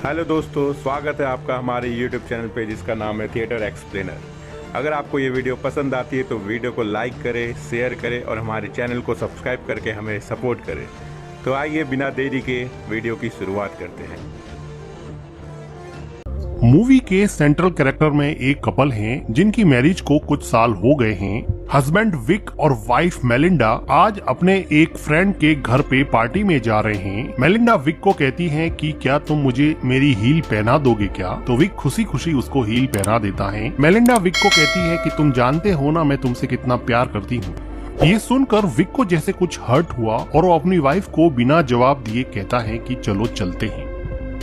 Hello दोस्तों, स्वागत है आपका हमारे YouTube चैनल पे जिसका नाम है थिएटर एक्सप्लेनर। अगर आपको ये वीडियो पसंद आती है तो वीडियो को लाइक करें, शेयर करें और हमारे चैनल को सब्सक्राइब करके हमें सपोर्ट करें। तो आइए बिना देरी के वीडियो की शुरुआत करते हैं। मूवी के सेंट्रल कैरेक्टर में एक कपल हैं जिनकी मैरिज को कुछ साल हो गए हैं। हस्बैंड विक और वाइफ मेलिंडा आज अपने एक फ्रेंड के घर पे पार्टी में जा रहे हैं। मेलिंडा विक को कहती है कि क्या तुम मुझे मेरी हील पहना दोगे क्या? तो विक खुशी खुशी उसको हील पहना देता है। मेलिंडा विक को कहती है कि तुम जानते हो ना मैं तुमसे कितना प्यार करती हूँ। ये सुनकर विक को जैसे कुछ हर्ट हुआ और वो अपनी वाइफ को बिना जवाब दिए कहता है कि चलो चलते हैं।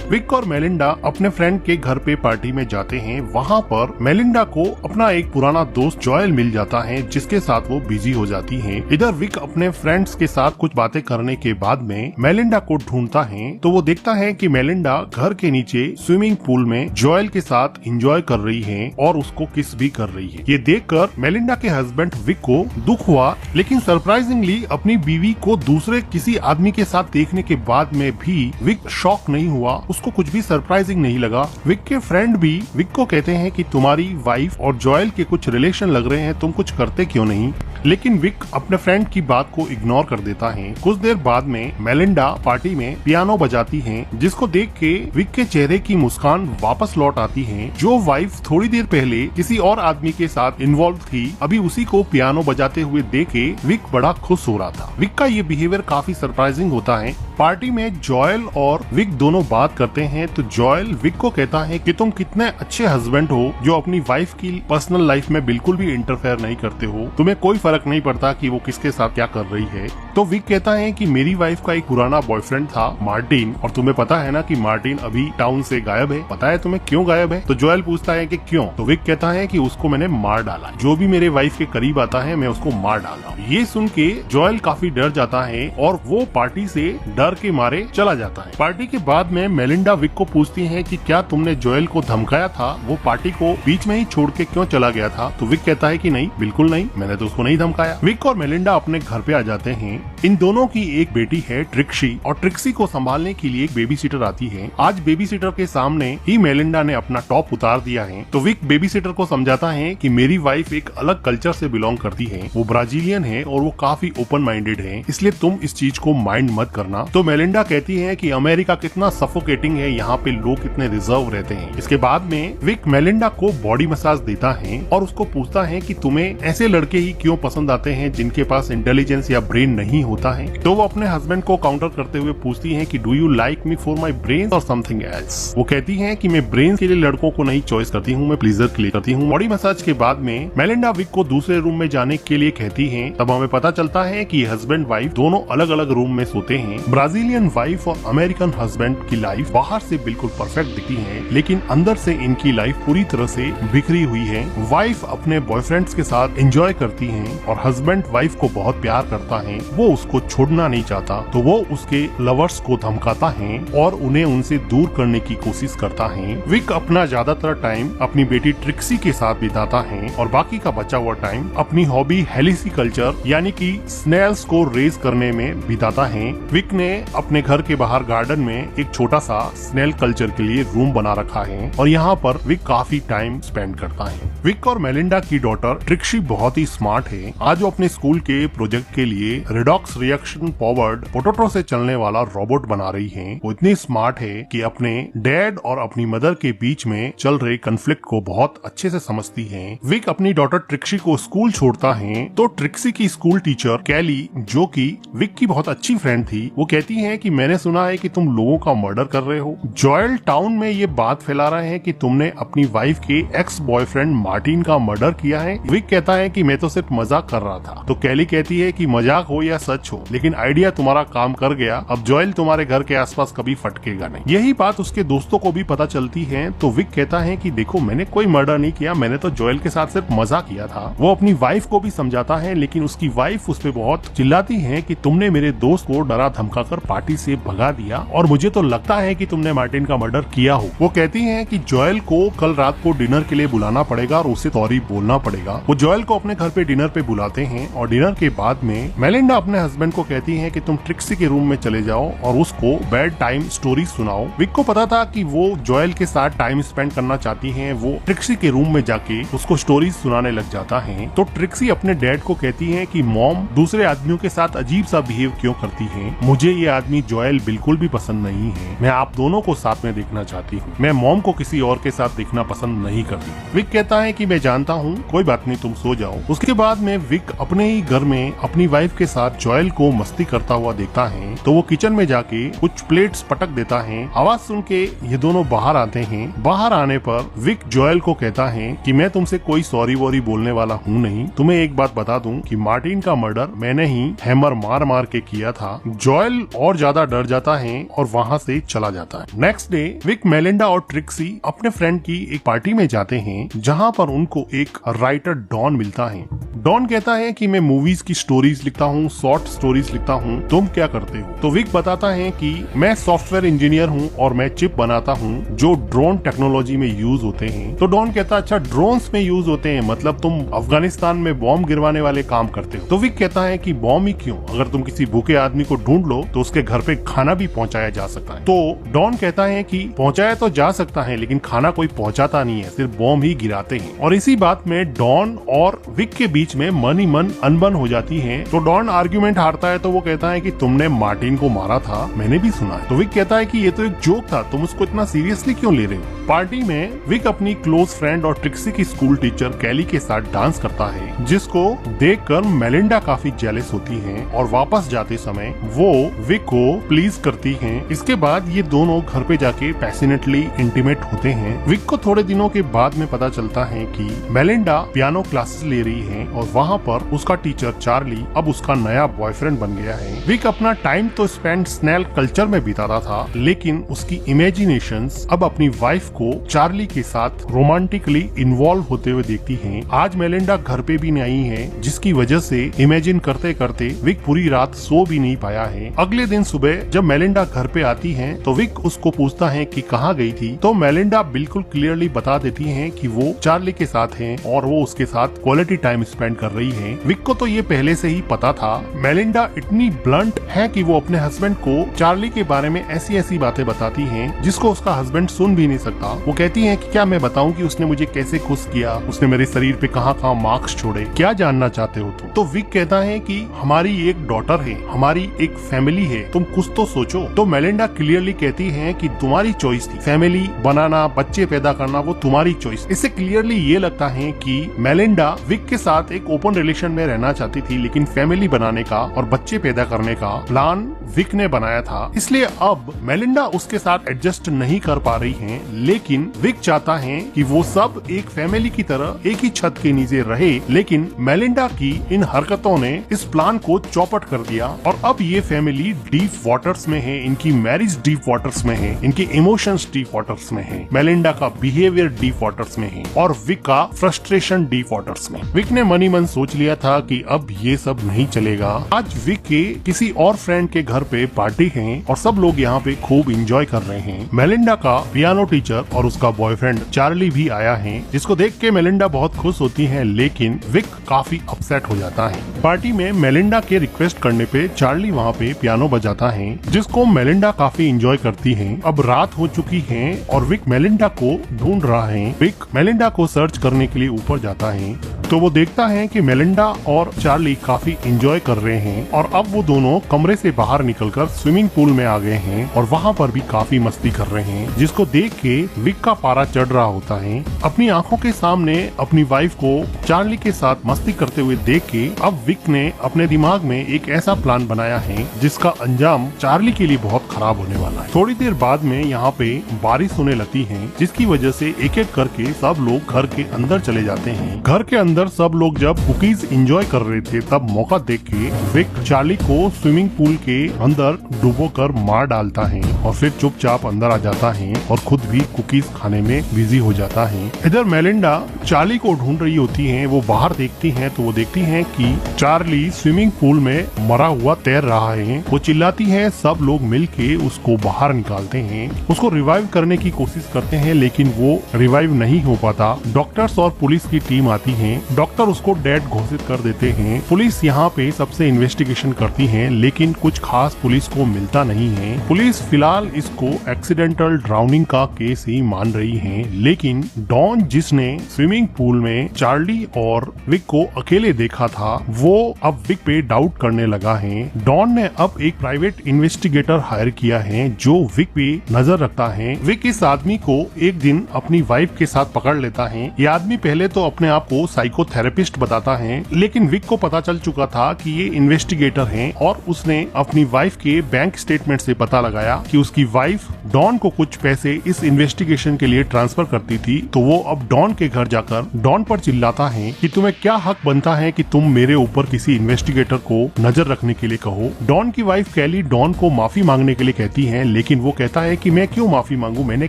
विक और मेलिंडा अपने फ्रेंड के घर पे पार्टी में जाते हैं। वहाँ पर मेलिंडा को अपना एक पुराना दोस्त जॉयल मिल जाता है जिसके साथ वो बिजी हो जाती है। इधर विक अपने फ्रेंड्स के साथ कुछ बातें करने के बाद में मेलिंडा को ढूंढता है तो वो देखता है कि मेलिंडा घर के नीचे स्विमिंग पूल में जॉयल के साथ एंजॉय कर रही है और उसको किस भी कर रही है। ये देखकर मेलिंडा के हस्बैंड विक को दुख हुआ, लेकिन सरप्राइजिंगली अपनी बीवी को दूसरे किसी आदमी के साथ देखने के बाद में भी विक शॉक नहीं हुआ। उसको कुछ भी सरप्राइजिंग नहीं लगा। विक के फ्रेंड भी विक को कहते हैं कि तुम्हारी वाइफ और जॉयल के कुछ रिलेशन लग रहे हैं, तुम कुछ करते क्यों नहीं? लेकिन विक अपने फ्रेंड की बात को इग्नोर कर देता है। कुछ देर बाद में मेलिंडा पार्टी में पियानो बजाती है, जिसको देख के विक के चेहरे की मुस्कान वापस लौट आती है। जो वाइफ थोड़ी देर पहले किसी और आदमी के साथ इन्वॉल्व थी, अभी उसी को पियानो बजाते हुए देख के विक बड़ा खुश हो रहा था। विक का ये बिहेवियर काफी सरप्राइजिंग होता है। पार्टी में जॉयल और विक दोनों बात करते हैं तो जॉयल विक को कहता है कि तुम कितने अच्छे हस्बैंड हो जो अपनी वाइफ की पर्सनल लाइफ में बिल्कुल भी इंटरफेयर नहीं करते हो। तुम्हें कोई फर्क नहीं पड़ता कि वो किसके साथ क्या कर रही है। तो विक कहता है कि मेरी वाइफ का एक पुराना बॉयफ्रेंड था मार्टिन, और तुम्हें पता है ना कि मार्टिन अभी टाउन से गायब है। पता है तुम्हें क्यों गायब है? तो जॉयल पूछता है कि क्यों? तो विक कहता है कि उसको मैंने मार डाला। जो भी मेरे वाइफ के करीब आता है मैं उसको मार डाला हूँ। ये सुन के जॉयल काफी डर जाता है और वो पार्टी से डर के मारे चला जाता है। पार्टी के बाद में मेलिंडा विक को पूछती है कि क्या तुमने जॉयल को धमकाया था? वो पार्टी को बीच में ही छोड़ के क्यों चला गया था? तो विक कहता है कि नहीं, बिल्कुल नहीं, मैंने तो उसको नहीं धमकाया। विक और मेलिंडा अपने घर पे आ जाते हैं। इन दोनों की एक बेटी है ट्रिक्सी, और ट्रिक्सी को संभालने के लिए एक बेबी सीटर आती है। आज बेबी सीटर के सामने ही मेलिंडा ने अपना टॉप उतार दिया है। तो विक बेबी सीटर को समझाता है कि मेरी वाइफ एक अलग कल्चर से बिलोंग करती है, वो ब्राजीलियन है और वो काफी ओपन माइंडेड है, इसलिए तुम इस चीज को माइंड मत करना। तो मेलिंडा कहती है कि अमेरिका कितना सफोकेटिंग है, यहाँ पे लोग कितने रिजर्व रहते हैं। इसके बाद में विक मेलिंडा को बॉडी मसाज देता है और उसको पूछता है कि तुम्हें ऐसे लड़के ही क्यों पसंद आते हैं जिनके पास इंटेलिजेंस या ब्रेन नहीं होता है? तो वो अपने हस्बैंड को काउंटर करते हुए पूछती है कि do you like me for my brain और समथिंग एल्स? वो कहती है कि मैं ब्रेन के लिए लड़कों को नहीं चॉइस करती हूँ, मैं प्लीजर के लिए करती हूँ। बॉडी मसाज के बाद में मेलिंडा विक को दूसरे रूम में जाने के लिए कहती है। तब हमें पता चलता है कि हस्बैंड वाइफ दोनों अलग अलग रूम में सोते हैं। ब्राजीलियन वाइफ और अमेरिकन हस्बैंड की लाइफ बाहर से बिल्कुल परफेक्ट दिखती है, लेकिन अंदर से इनकी लाइफ पूरी तरह से बिखरी हुई है। वाइफ अपने बॉयफ्रेंड्स के साथ एंजॉय करती है और हस्बैंड वाइफ को बहुत प्यार करता है, वो उसको छोड़ना नहीं चाहता, तो वो उसके लवर्स को धमकाता है और उन्हें उनसे दूर करने की कोशिश करता है। विक अपना ज्यादातर टाइम अपनी बेटी ट्रिक्सी के साथ बिताता है और बाकी का बचा हुआ टाइम अपनी हॉबी हेलिसिकल्चर यानी कि स्नेल्स को रेज करने में बिताता है। विक ने अपने घर के बाहर गार्डन में एक छोटा सा स्नेल कल्चर के लिए रूम बना रखा है और यहाँ पर विक काफी टाइम स्पेंड करता है। विक और मेलिंडा की डॉटर ट्रिक्सी बहुत ही स्मार्ट है। आज वो अपने स्कूल के प्रोजेक्ट के लिए रिडॉक्स रिएक्शन पॉवर्ड पोटैटो से चलने वाला रोबोट बना रही है। वो इतनी स्मार्ट है कि अपने डैड और अपनी मदर के बीच में चल रहे कन्फ्लिक्ट को बहुत अच्छे से समझती है। विक अपनी डॉटर ट्रिक्सी को स्कूल छोड़ता है तो ट्रिक्सी की स्कूल टीचर कैली, जो कि विक की बहुत अच्छी फ्रेंड थी, वो कहती है कि मैंने सुना है कि तुम लोगों का मर्डर कर रहे हो। जॉयल टाउन में ये बात फैला रहे हैं कि तुमने अपनी वाइफ के एक्स बॉयफ्रेंड मार्टिन का मर्डर किया है। विक कहता है कि मैं तो सिर्फ मजाक कर रहा था। तो कैली कहती है कि मजाक हो या सच हो, लेकिन आइडिया तुम्हारा काम कर गया। अब जॉयल तुम्हारे घर के आसपास कभी फटकेगा नहीं। यही बात उसके दोस्तों को भी पता चलती है। तो विक कहता है कि देखो, मैंने कोई मर्डर नहीं किया, मैंने तो जॉयल के साथ सिर्फ मजाक किया था। वो अपनी वाइफ को भी समझाता है, लेकिन उसकी वाइफ उस पे बहुत चिल्लाती है कि तुमने मेरे दोस्त को डरा धमका कर पार्टी से भगा दिया और मुझे तो लगता है कि तुमने मार्टिन का मर्डर किया हो। वो कहती है कि जॉयल को कल रात को डिनर के लिए बुलाना पड़ेगा और उसे सॉरी बोलना पड़ेगा। वो जॉयल को अपने घर पे डिनर पे बुलाते हैं और डिनर के बाद में मेलिंडा अपने हस्बैंड को कहती है कि तुम ट्रिक्सी के रूम में चले जाओ और उसको बेड टाइम स्टोरी सुनाओ। विक को पता था कि वो जोएल के साथ टाइम स्पेंड करना चाहती है। वो ट्रिक्सी के रूम में जाके उसको स्टोरीज सुनाने लग जाता है। तो ट्रिक्सी अपने डैड को कहती है कि मॉम दूसरे आदमियों के साथ अजीब सा बिहेव क्यों करती है, मुझे ये आदमी जोएल बिल्कुल भी पसंद नहीं है, मैं आप दोनों को साथ में देखना चाहती हूँ, मैं मॉम को किसी और के साथ देखना पसंद नहीं करती। विक कहता है कि मैं जानता हूँ, कोई बात नहीं, तुम सो जाओ। उसके बाद में विक अपने ही घर में अपनी वाइफ के साथ जोएल को मस्ती करता हुआ देखता है। तो वो किचन में जाके कुछ प्लेट्स पटक देता है। आवाज सुन के ये दोनों बाहर आते हैं। बाहर आने पर विक जोएल को कहता है कि मैं तुमसे कोई सॉरी वॉरी बोलने वाला हूँ नहीं, तुम्हें एक बात बता दूं कि मार्टिन का मर्डर मैंने ही हैमर मार मार के किया था। जोएल और ज्यादा डर जाता है और वहाँ से चला जाता है। नेक्स्ट डे विक, मेलिंडा और ट्रिक्सी अपने फ्रेंड की एक पार्टी में जाते हैं जहाँ पर उनको एक राइटर डॉन मिलता है। डॉन कहता है कि मैं मूवीज की स्टोरीज लिखता हूँ, शॉर्ट स्टोरीज लिखता हूँ, तुम क्या करते हो? तो विक बताता है कि मैं सॉफ्टवेयर इंजीनियर हूँ और मैं चिप बनाता हूँ जो ड्रोन टेक्नोलॉजी में यूज होते हैं। तो डॉन कहता अच्छा ड्रोन्स में यूज होते हैं, मतलब तुम अफगानिस्तान में बॉम्ब गिरवाने वाले काम करते हो। तो विक कहता है कि बॉम्ब ही क्यों, अगर तुम किसी भूखे आदमी को ढूंढ लो तो उसके घर पे खाना भी पहुंचाया जा सकता है। तो डॉन कहता है कि पहुंचाया तो जा सकता है लेकिन खाना कोई पहुंचाता नहीं है, सिर्फ बॉम्ब ही गिराते हैं। और इसी बात में डॉन और विक के बीच में मन ही मन अनबन हो जाती है। तो डॉन आर्ग्यूमेंट हारता है तो वो कहता है कि तुमने मार्टिन को मारा था, मैंने भी सुना है। तो विक कहता है कि ये तो एक जोक था, तुम उसको इतना सीरियसली क्यों ले रहे हो? पार्टी में विक अपनी क्लोज फ्रेंड और ट्रिक्सी की स्कूल टीचर कैली के साथ डांस करता है, जिसको देखकर मेलिंडा काफी जेलस होती है और वापस जाते समय वो विक को प्लीज करती है। इसके बाद ये दोनों घर पे जाके पैशनेटली इंटीमेट होते हैं। विक को थोड़े दिनों के बाद में पता चलता है कि मेलिंडा पियानो क्लासेस ले रही है और वहाँ पर उसका टीचर चार्ली अब उसका नया बॉयफ्रेंड बन गया है। विक अपना टाइम तो स्पेंड स्नेल कल्चर में बिताता था, लेकिन उसकी इमेजिनेशंस अब अपनी वाइफ को चार्ली के साथ रोमांटिकली इन्वॉल्व होते हुए देखती हैं। आज मेलिंडा घर पे भी नहीं है, जिसकी वजह से इमेजिन करते करते विक पूरी रात सो भी नहीं पाया है। अगले दिन सुबह जब मेलिंडा घर पे आती है तो विक उसको पूछता है कि कहाँ गई थी। तो मेलिंडा बिल्कुल क्लियरली बता देती है कि वो चार्ली के साथ है और वो उसके साथ क्वालिटी टाइम स्पेंड कर रही है। विक को तो ये पहले से ही पता था। मेलिंडा इतनी ब्लंट है कि वो अपने हस्बैंड को चार्ली के बारे में ऐसी ऐसी बातें बताती है जिसको उसका हस्बैंड सुन भी नहीं सकता। वो कहती है कि क्या मैं बताऊं कि उसने मुझे कैसे खुश किया, उसने मेरे शरीर पे कहाँ कहाँ मार्क्स छोड़े, क्या जानना चाहते हो तुम? तो विक कहता है कि हमारी एक डॉटर है, हमारी एक फैमिली है, तुम कुछ तो सोचो। तो मेलिंडा क्लियरली कहती है कि तुम्हारी चॉइस थी, फैमिली बनाना, बच्चे पैदा करना वो तुम्हारी चॉइस। इससे क्लियरली ये लगता है कि मेलिंडा विक के साथ एक ओपन रिलेशन में रहना चाहती थी, लेकिन फैमिली बनाने का और बच्चे पैदा करने का प्लान विक ने बनाया था। इसलिए अब मेलिंडा उसके साथ एडजस्ट नहीं कर पा रही है, लेकिन विक चाहता है कि वो सब एक फैमिली की तरह एक ही छत के नीचे रहे। लेकिन मेलिंडा की इन हरकतों ने इस प्लान को चौपट कर दिया और अब ये फैमिली डीप वाटर्स में है, इनकी मैरिज डीप वाटर्स में है, इनके इमोशंस डीप वाटर्स में है, मेलिंडा का बिहेवियर डीप वाटर्स में है और विक का फ्रस्ट्रेशन डीप वाटर्स में। विक ने मन ही मन सोच लिया था कि अब ये सब नहीं चलेगा। आज विक के किसी और फ्रेंड के घर पे पार्टी है और सब लोग यहाँ पे खूब एंजॉय कर रहे हैं। मेलिंडा का पियानो टीचर और उसका बॉयफ्रेंड चार्ली भी आया है, जिसको देख के मेलिंडा बहुत खुश होती है, लेकिन विक काफी अपसेट हो जाता है। पार्टी में मेलिंडा के रिक्वेस्ट करने पे चार्ली वहाँ पे पियानो बजाता है, जिसको मेलिंडा काफी एंजॉय करती है। अब रात हो चुकी है और विक मेलिंडा को ढूंढ रहा है। विक मेलिंडा को सर्च करने के लिए ऊपर जाता है तो वो देखता है कि मेलिंडा और चार्ली काफी एंजॉय कर रहे हैं और अब वो दोनों कमरे से बाहर निकलकर स्विमिंग पूल में आ गए हैं और वहाँ पर भी काफी मस्ती कर रहे हैं, जिसको देख के विक का पारा चढ़ रहा होता है। अपनी आंखों के सामने अपनी वाइफ को चार्ली के साथ मस्ती करते हुए देख के अब विक ने अपने दिमाग में एक ऐसा प्लान बनाया है जिसका अंजाम चार्ली के लिए बहुत खराब होने वाला है। थोड़ी देर बाद में यहाँ पे बारिश होने लगती है, जिसकी वजह से एक एक करके सब लोग घर के अंदर चले जाते हैं। घर के अंदर सब लोग जब कुकीज एंजॉय कर रहे थे तब मौका देख के विक चार्ली को स्विमिंग पूल के अंदर डुबोकर मार डालता है और फिर चुपचाप अंदर आ जाता है और खुद भी कुकीज खाने में बिजी हो जाता है। इधर मेलिंडा चार्ली को ढूंढ रही होती है। वो बाहर देखती है तो वो देखती है कि चार्ली स्विमिंग पूल में मरा हुआ तैर रहा है। वो चिल्लाती है, सब लोग मिलके उसको बाहर निकालते हैं, उसको रिवाइव करने की कोशिश करते हैं लेकिन वो रिवाइव नहीं हो पाता। डॉक्टर्स और पुलिस की टीम आती है। डॉक्टर उसको डेड घोषित कर देते हैं। पुलिस यहाँ पे सबसे इन्वेस्टिगेशन करती है लेकिन कुछ खास पुलिस को मिलता नहीं है। पुलिस फिलहाल इसको एक्सीडेंटल ड्राउनिंग का केस ही मान रही है, लेकिन डॉन जिसने स्विमिंग पूल में चार्ली और विक को अकेले देखा था वो अब विक पे डाउट करने लगा है। डॉन ने अब एक प्राइवेट इन्वेस्टिगेटर हायर किया है जो विक पे नजर रखता है। विक इस आदमी को एक दिन अपनी वाइफ के साथ पकड़ लेता है। ये आदमी पहले तो अपने आप को साइकोथेरेपिस्ट बताता है लेकिन विक को पता चल चुका था कि ये इन्वेस्टिगेटर है और उसने अपनी वाइफ के बैंक स्टेटमेंट से पता लगाया कि उसकी वाइफ डॉन को कुछ पैसे इस इन्वेस्टिगेशन के लिए ट्रांसफर करती थी। तो वो अब डॉन के घर जाकर डॉन पर चिल्लाता है कि तुम्हें क्या हक बनता है कि तुम मेरे ऊपर किसी इन्वेस्टिगेटर को नजर रखने के लिए कहो। डॉन की वाइफ कैली डॉन को माफी मांगने के लिए कहती है लेकिन वो कहता है कि मैं क्यों माफी मांगू, मैंने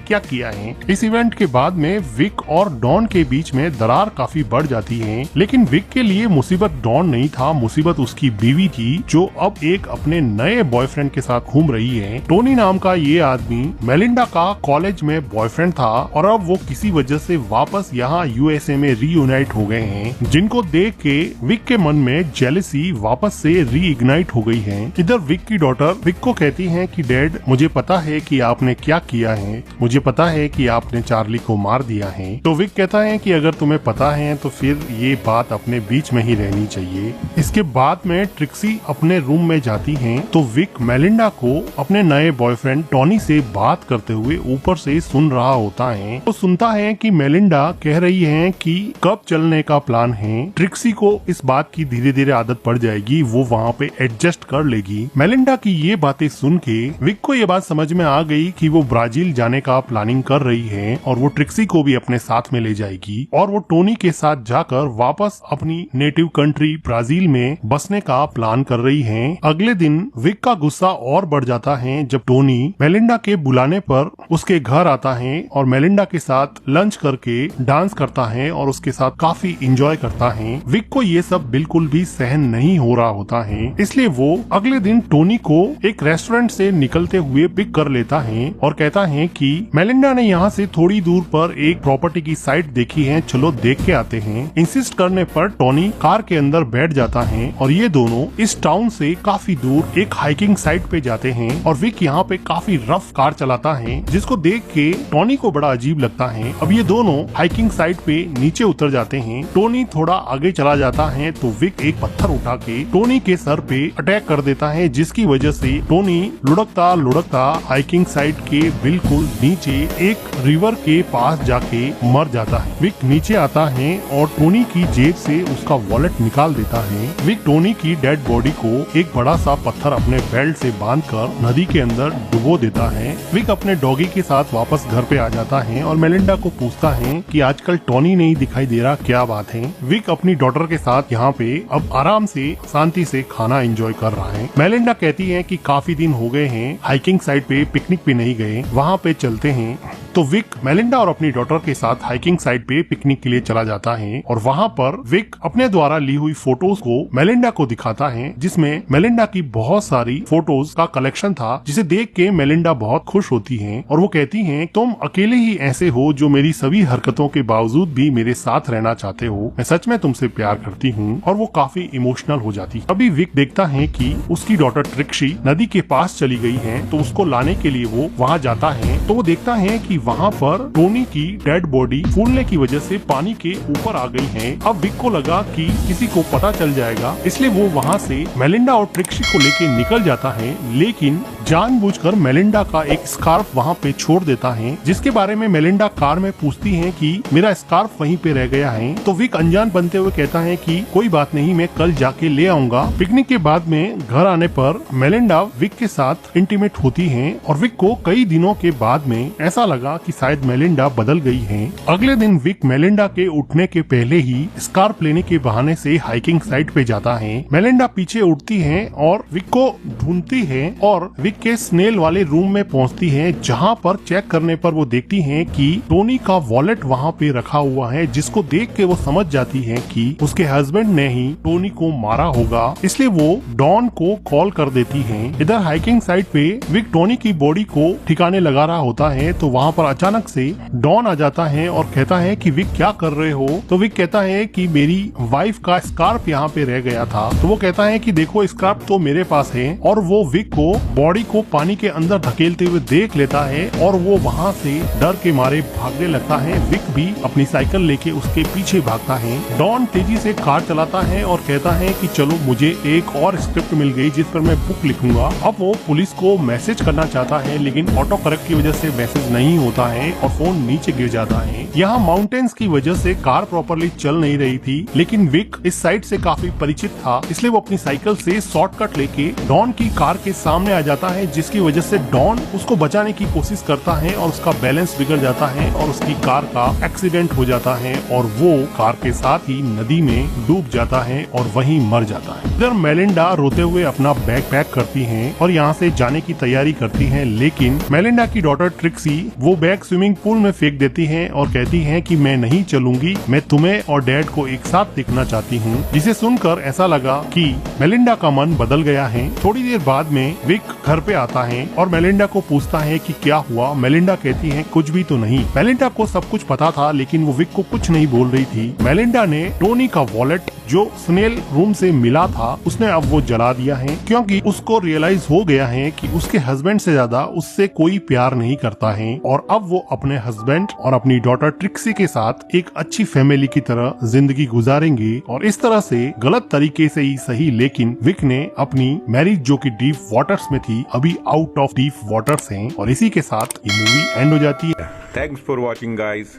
क्या किया है। इस इवेंट के बाद में विक और डॉन के बीच में दरार काफी बढ़ जाती है लेकिन विक के लिए मुसीबत डॉन नहीं था, मुसीबत उसकी बीवी थी जो अब एक अपने नए बॉयफ्रेंड के साथ घूम रही है। टोनी नाम का ये आदमी मेलिंडा का कॉलेज में बॉयफ्रेंड था और अब वो किसी वजह से वापस यहाँ यूएसए में रीयूनाइट हो गए हैं, जिनको देख के विक के मन में जेलसी वापस से रीइग्नाइट हो गई है। इधर विक की डॉटर विक को कहती है कि डैड मुझे पता है कि आपने क्या किया है, मुझे पता है कि आपने चार्ली को मार दिया है। तो विक कहता है कि अगर तुम्हें पता है तो फिर ये बात अपने बीच में ही रहनी चाहिए। इसके बाद में ट्रिक्सी अपने रूम में जाती है तो विक मेलिंडा को अपने नए बॉयफ्रेंड टॉनी से बात करते हुए ऊपर से सुन रहा होता है। वो सुनता है कि मेलिंडा कह रही है कि कब चलने का प्लान है। ट्रिक्सी को इस बात की धीरे धीरे आदत पड़ जाएगी, वो वहाँ पे एडजस्ट कर लेगी। मेलिंडा की ये बातें सुन के विक को ये बात समझ में आ गई कि वो ब्राजील जाने का प्लानिंग कर रही है और वो ट्रिक्सी को भी अपने साथ में ले जाएगी और वो टोनी के साथ जाकर वापस अपनी नेटिव कंट्री ब्राजील में बसने का प्लान कर रही है। अगले दिन विक का गुस्सा और बढ़ जाता है जब टोनी मेलिंडा के बुलाने पर उसके घर आता है और मेलिंडा के साथ लंच करके डांस करता है और उसके साथ काफी एंजॉय करता है। विक को ये सब बिल्कुल भी सहन नहीं हो रहा होता है, इसलिए वो अगले दिन टोनी को एक रेस्टोरेंट से निकलते हुए पिक कर लेता है और कहता है कि मेलिंडा ने यहाँ से थोड़ी दूर पर एक प्रॉपर्टी की साइट देखी है, चलो देख के आते हैं। इंसिस्ट करने पर टोनी कार के अंदर बैठ जाता है और ये दोनों इस टाउन से काफी दूर एक हाइकिंग साइट पे जाते हैं और विक यहाँ पे काफी रफ कार चलाता है जिसको देख के टोनी को बड़ा अजीब लगता है। अब ये दोनों हाइकिंग साइट पे नीचे उतर जाते हैं। टोनी थोड़ा आगे चला जाता है तो विक एक पत्थर उठा के टोनी के सर पे अटैक कर देता है जिसकी वजह से टोनी लुढ़कता लुढ़कता हाइकिंग साइट के बिल्कुल नीचे एक रिवर के पास जाके मर जाता है। विक नीचे आता है और टोनी की जेब से उसका वॉलेट निकाल देता है। विक टोनी की डेड बॉडी को एक बड़ा सा पत्थर अपने बेल्ट से बांधकर नदी के अंदर डुबो देता है। विक अपने डॉगी के साथ वापस घर पे आ जाता है और मेलिंडा को पूछता है कि आजकल टोनी नहीं दिखाई दे रहा, क्या बात है। विक अपनी डॉटर के साथ यहाँ पे अब आराम से शांति से खाना एंजॉय कर रहा है। मेलिंडा कहती है कि काफी दिन हो गए हैं हाइकिंग साइट पे पिकनिक पे नहीं गए, वहाँ पे चलते हैं। तो विक मेलिंडा और अपनी डॉटर के साथ हाइकिंग साइट पे पिकनिक के लिए चला जाता है और वहाँ पर विक अपने द्वारा ली हुई फोटोज को मेलिंडा को दिखाता है जिसमें मेलिंडा की बहुत सारी फोटोज का कलेक्शन था जिसे देख के मेलिंडा बहुत खुश होती है और वो कहती है तुम अकेले ही ऐसे हो जो मेरी सभी हरकतों के बावजूद भी मेरे साथ रहना चाहते हो, मैं सच में तुमसे प्यार करती हूँ। और वो काफी इमोशनल हो जाती है। अभी विक देखता है कि उसकी डॉटर ट्रिक्सी नदी के पास चली गई है तो उसको लाने के लिए वो वहाँ जाता है तो वो देखता है कि वहाँ पर टोनी की डेड बॉडी फूलने की वजह से पानी के ऊपर आ गई है। अब विक को लगा कि किसी को पता चल जाएगा, इसलिए वो वहाँ से मेलिंडा और ट्रिक्सी को लेके निकल जाता है, लेकिन जानबूझकर मेलिंडा का एक स्कार्फ वहाँ पे छोड़ देता है जिसके बारे में मेलिंडा कार में पूछती है कि मेरा स्कार्फ वहीं पे रह गया है। तो विक अनजान बनते हुए कहता है कि कोई बात नहीं, मैं कल जाके ले आऊंगा। पिकनिक के बाद में घर आने पर मेलिंडा विक के साथ इंटीमेट होती है और विक को कई दिनों के बाद बाद में ऐसा लगा कि शायद मेलिंडा बदल गई है। अगले दिन विक मेलिंडा के उठने के पहले ही स्कार्फ लेने के बहाने से हाइकिंग साइट पे जाता है। मेलिंडा पीछे उठती है और विक को ढूंढती है और विक के स्नेल वाले रूम में पहुंचती है, जहां पर चेक करने पर वो देखती है कि टोनी का वॉलेट वहां पे रखा हुआ है, जिसको देख के वो समझ जाती है कि उसके हस्बैंड ने ही टोनी को मारा होगा। इसलिए वो डॉन को कॉल कर देती है। इधर हाइकिंग साइट पे विक टोनी की बॉडी को ठिकाने लगा रहा होता है, तो वहाँ पर अचानक से डॉन आ जाता है और कहता है कि विक क्या कर रहे हो। तो विक कहता है कि मेरी वाइफ का स्कार्फ यहाँ पे रह गया था। तो वो कहता है कि देखो स्कार्फ तो मेरे पास है, और वो विक को बॉडी को पानी के अंदर धकेलते हुए देख लेता है और वो वहाँ से डर के मारे भागने लगता है। विक भी अपनी साइकिल लेके उसके पीछे भागता है। डॉन तेजी से कार चलाता है और कहता है कि चलो मुझे एक और स्क्रिप्ट मिल गई जिस पर मैं बुक लिखूंगा। अब वो पुलिस को मैसेज करना चाहता है, लेकिन ऑटो करेक्ट की वजह से मैसेज नहीं होता है और फोन नीचे गिर जाता है। यहाँ माउंटेन्स की वजह से कार प्रॉपरली चल नहीं रही थी, लेकिन विक इस साइड से काफी परिचित था, इसलिए वो अपनी साइकिल से शॉर्टकट लेके डॉन की कार के सामने आ जाता है, जिसकी वजह से डॉन उसको बचाने की कोशिश करता है और उसका बैलेंस बिगड़ जाता है और उसकी कार का एक्सीडेंट हो जाता है और वो कार के साथ ही नदी में डूब जाता है और वहीं मर जाता है। इधर मेलिंडा रोते हुए अपना बैग पैक करती है और यहाँ से जाने की तैयारी करती है, लेकिन मेलिंडा की डॉटर ट्रिक्सी वो बैग स्विमिंग पूल में फेंक देती है और कहती है कि मैं नहीं चलूंगी, मैं तुम्हें और डैड को एक साथ देखना चाहती हूँ। जिसे सुनकर ऐसा लगा कि मेलिंडा का मन बदल गया है। थोड़ी देर बाद में विक घर पे आता है और मेलिंडा को पूछता है कि क्या हुआ। मेलिंडा कहती है कुछ भी तो नहीं। मेलिंडा को सब कुछ पता था, लेकिन वो विक को कुछ नहीं बोल रही थी। मेलिंडा ने टोनी का वॉलेट जो स्नेल रूम से मिला था उसने अब वो जला दिया है, क्योंकि उसको रियलाइज हो गया है कि उसके हस्बैंड से ज्यादा उससे कोई प्यार नहीं करता है और अब वो अपने हस्बैंड और अपनी डॉटर ट्रिक्सी के साथ एक अच्छी फैमिली की तरह जिंदगी गुजारेंगे। और इस तरह से गलत तरीके से ही सही, लेकिन विक ने अपनी मैरिज जो कि डीप वाटर्स में थी अभी आउट ऑफ डीप वाटर्स हैं, और इसी के साथ ये मूवी एंड हो जाती है। Thanks for watching guys,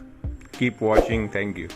keep watching, thank you.